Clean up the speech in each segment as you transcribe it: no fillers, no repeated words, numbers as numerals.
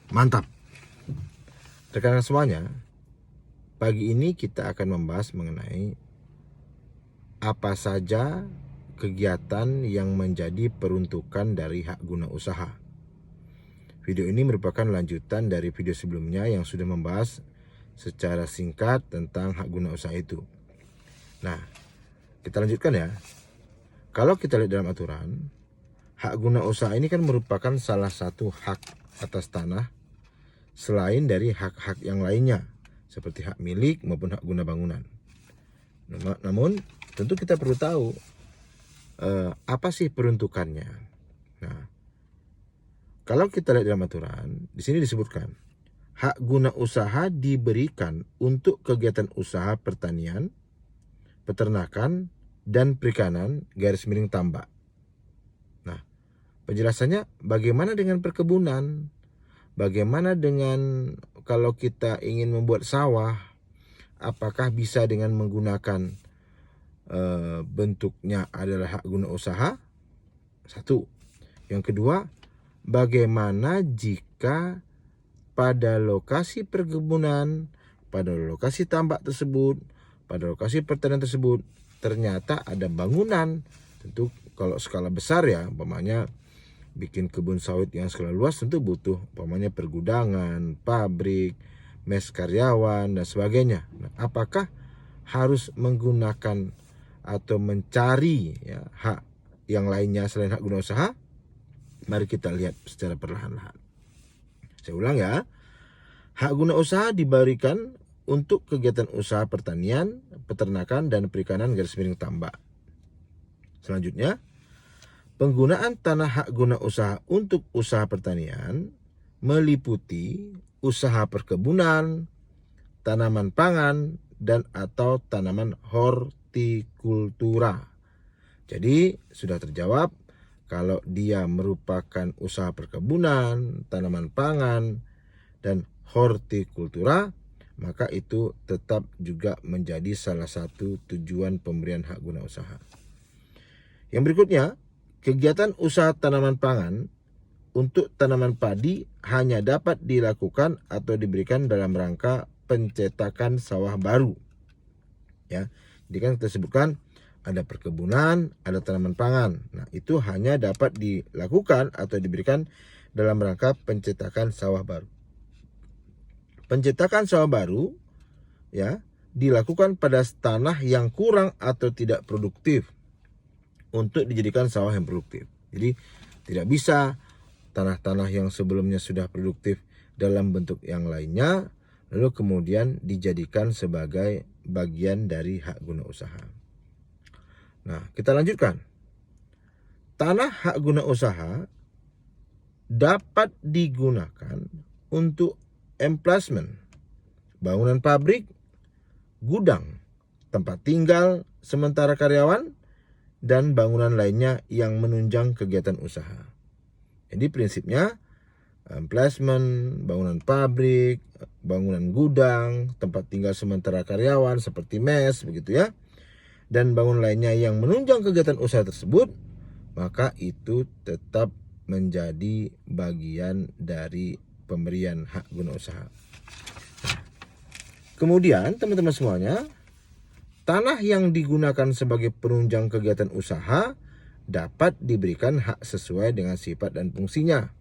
Mantap. Rekan-rekan semuanya, pagi ini kita akan membahas mengenai apa saja kegiatan yang menjadi peruntukan dari hak guna usaha. Video ini merupakan lanjutan dari video sebelumnya yang sudah membahas secara singkat tentang hak guna usaha itu. Nah, kita lanjutkan ya. Kalau kita lihat dalam aturan, hak guna usaha ini kan merupakan salah satu hak atas tanah selain dari hak-hak yang lainnya seperti hak milik maupun hak guna bangunan. Namun tentu kita perlu tahu apa sih peruntukannya. Nah, kalau kita lihat dalam aturan, di sini disebutkan hak guna usaha diberikan untuk kegiatan usaha pertanian, peternakan, dan perikanan / tambak. Nah, penjelasannya bagaimana dengan perkebunan? Bagaimana dengan kalau kita ingin membuat sawah? Apakah bisa dengan menggunakan bentuknya adalah hak guna usaha? Satu. Yang kedua, bagaimana jika pada lokasi perkebunan, pada lokasi tambak tersebut, pada lokasi pertanian tersebut ternyata ada bangunan? Tentu kalau skala besar ya, umpamanya bikin kebun sawit yang skala luas tentu butuh umpamanya pergudangan, pabrik, mes karyawan dan sebagainya. Nah, apakah harus menggunakan atau mencari ya, hak yang lainnya selain hak guna usaha? Mari kita lihat secara perlahan-lahan. Saya ulang ya. Hak guna usaha diberikan untuk kegiatan usaha pertanian, peternakan, dan perikanan / tambak. Selanjutnya, penggunaan tanah hak guna usaha untuk usaha pertanian meliputi usaha perkebunan, tanaman pangan, dan atau tanaman hortikultura. Jadi sudah terjawab, kalau dia merupakan usaha perkebunan, tanaman pangan, dan hortikultura, maka itu tetap juga menjadi salah satu tujuan pemberian hak guna usaha. Yang berikutnya, kegiatan usaha tanaman pangan untuk tanaman padi hanya dapat dilakukan atau diberikan dalam rangka pencetakan sawah baru. Ya, jadi kan kita sebutkan ada perkebunan, ada tanaman pangan. Nah, itu hanya dapat dilakukan atau diberikan dalam rangka pencetakan sawah baru. Pencetakan sawah baru ya dilakukan pada tanah yang kurang atau tidak produktif untuk dijadikan sawah yang produktif. Jadi tidak bisa tanah-tanah yang sebelumnya sudah produktif dalam bentuk yang lainnya lalu kemudian dijadikan sebagai bagian dari hak guna usaha. Nah, kita lanjutkan. Tanah hak guna usaha dapat digunakan untuk emplacement, bangunan pabrik, gudang, tempat tinggal sementara karyawan, dan bangunan lainnya yang menunjang kegiatan usaha. Jadi prinsipnya emplacement, bangunan pabrik, bangunan gudang, tempat tinggal sementara karyawan seperti mes begitu ya, dan bangunan lainnya yang menunjang kegiatan usaha tersebut, maka itu tetap menjadi bagian dari pemberian hak guna usaha. Kemudian teman-teman semuanya, tanah yang digunakan sebagai penunjang kegiatan usaha dapat diberikan hak sesuai dengan sifat dan fungsinya.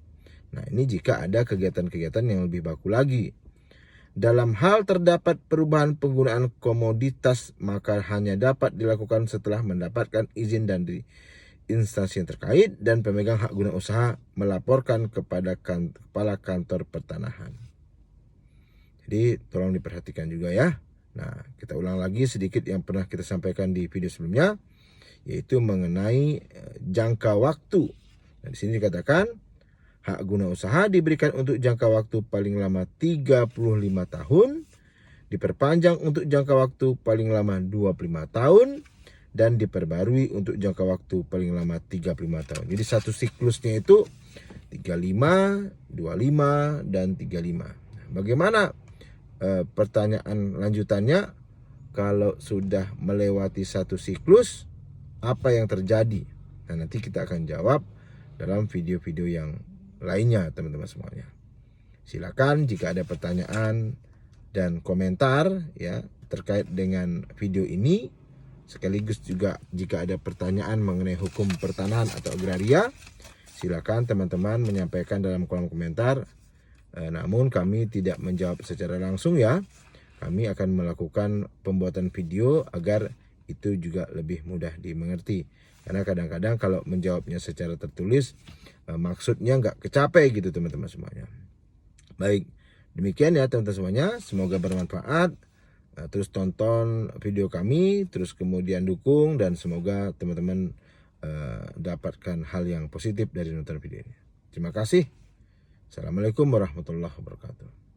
Nah, ini jika ada kegiatan-kegiatan yang lebih baku lagi. Dalam hal terdapat perubahan penggunaan komoditas, maka hanya dapat dilakukan setelah mendapatkan izin dari instansi yang terkait dan pemegang hak guna usaha melaporkan kepada kepala kantor pertanahan. Jadi tolong diperhatikan juga ya. Nah, kita ulang lagi sedikit yang pernah kita sampaikan di video sebelumnya, yaitu mengenai jangka waktu. Nah, di sini dikatakan hak guna usaha diberikan untuk jangka waktu paling lama 35 tahun, diperpanjang untuk jangka waktu paling lama 25 tahun, dan diperbarui untuk jangka waktu paling lama 35 tahun. Jadi satu siklusnya itu 35, 25, dan 35. Bagaimana pertanyaan lanjutannya, kalau sudah melewati satu siklus, apa yang terjadi? Nah, nanti kita akan jawab dalam video-video yang lainnya teman-teman semuanya. Silakan jika ada pertanyaan dan komentar ya terkait dengan video ini, sekaligus juga jika ada pertanyaan mengenai hukum pertanahan atau agraria, silakan teman-teman menyampaikan dalam kolom komentar. Namun kami tidak menjawab secara langsung ya. Kami akan melakukan pembuatan video agar itu juga lebih mudah dimengerti. Karena kadang-kadang kalau menjawabnya secara tertulis, maksudnya nggak kecapai gitu teman-teman semuanya. Baik, demikian ya teman-teman semuanya. Semoga bermanfaat. Terus tonton video kami, terus kemudian dukung, dan semoga teman-teman dapatkan hal yang positif dari nonton video ini. Terima kasih. Assalamualaikum warahmatullahi wabarakatuh.